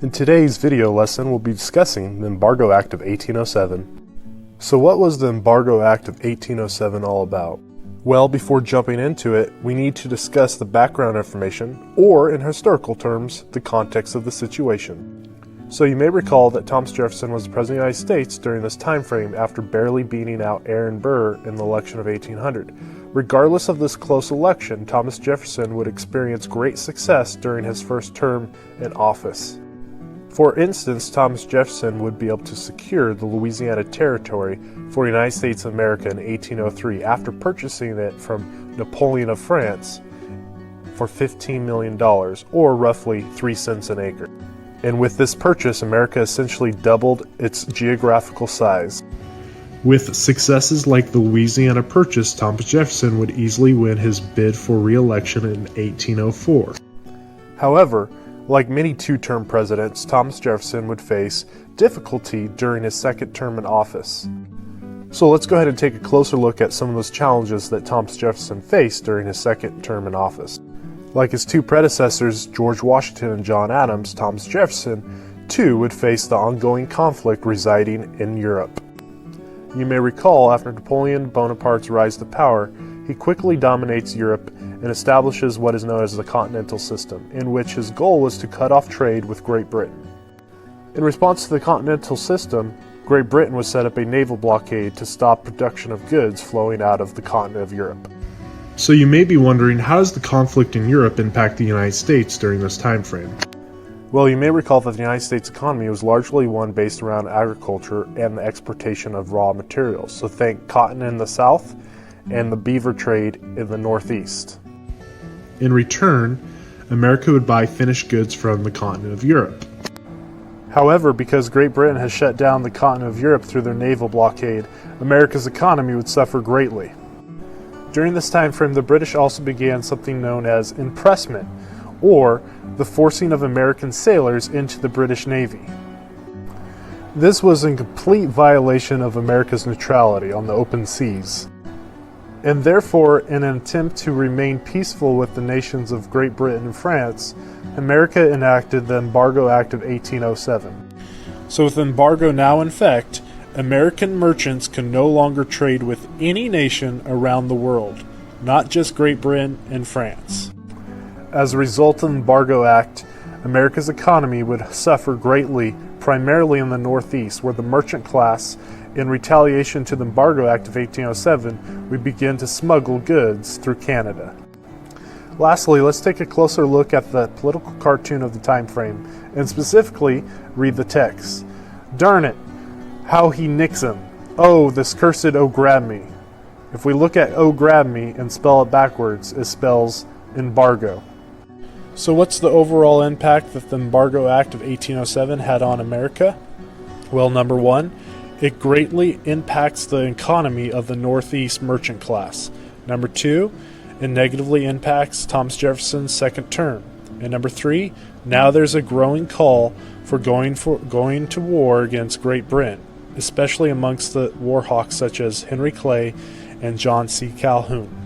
In today's video lesson, we'll be discussing the Embargo Act of 1807. So what was the Embargo Act of 1807 all about? Well, before jumping into it, we need to discuss the background information, or in historical terms, the context of the situation. So you may recall that Thomas Jefferson was the President of the United States during this time frame after barely beating out Aaron Burr in the election of 1800. Regardless of this close election, Thomas Jefferson would experience great success during his first term in office. For instance, Thomas Jefferson would be able to secure the Louisiana Territory for the United States of America in 1803 after purchasing it from Napoleon of France for $15 million, or roughly 3 cents an acre. And with this purchase, America essentially doubled its geographical size. With successes like the Louisiana Purchase, Thomas Jefferson would easily win his bid for re-election in 1804. However, like many two-term presidents, Thomas Jefferson would face difficulty during his second term in office. So let's go ahead and take a closer look at some of those challenges that Thomas Jefferson faced during his second term in office. Like his two predecessors, George Washington and John Adams, Thomas Jefferson, too, would face the ongoing conflict residing in Europe. You may recall, after Napoleon Bonaparte's rise to power, he quickly dominates Europe and establishes what is known as the Continental System, in which his goal was to cut off trade with Great Britain. In response to the Continental System, Great Britain would set up a naval blockade to stop production of goods flowing out of the continent of Europe. So you may be wondering, how does the conflict in Europe impact the United States during this time frame? Well, you may recall that the United States economy was largely one based around agriculture and the exportation of raw materials. So think cotton in the South and the beaver trade in the Northeast. In return, America would buy finished goods from the continent of Europe. However, because Great Britain has shut down the continent of Europe through their naval blockade, America's economy would suffer greatly. During this time frame, the British also began something known as impressment, or the forcing of American sailors into the British Navy. This was in complete violation of America's neutrality on the open seas. And therefore, in an attempt to remain peaceful with the nations of Great Britain and France, America enacted the Embargo Act of 1807. So with the embargo now in effect, American merchants can no longer trade with any nation around the world, not just Great Britain and France. As a result of the Embargo Act, America's economy would suffer greatly, primarily in the Northeast, where the merchant class, in retaliation to the Embargo Act of 1807, would begin to smuggle goods through Canada. Lastly, let's take a closer look at the political cartoon of the time frame, and specifically read the text. Darn it, how he nicks him. Oh, this cursed oh grab me. If we look at oh grab me and spell it backwards, it spells embargo. So what's the overall impact that the Embargo Act of 1807 had on America? Well, number one, it greatly impacts the economy of the Northeast merchant class. Number two, it negatively impacts Thomas Jefferson's second term. And number three, now there's a growing call for going to war against Great Britain, especially amongst the war hawks such as Henry Clay and John C. Calhoun.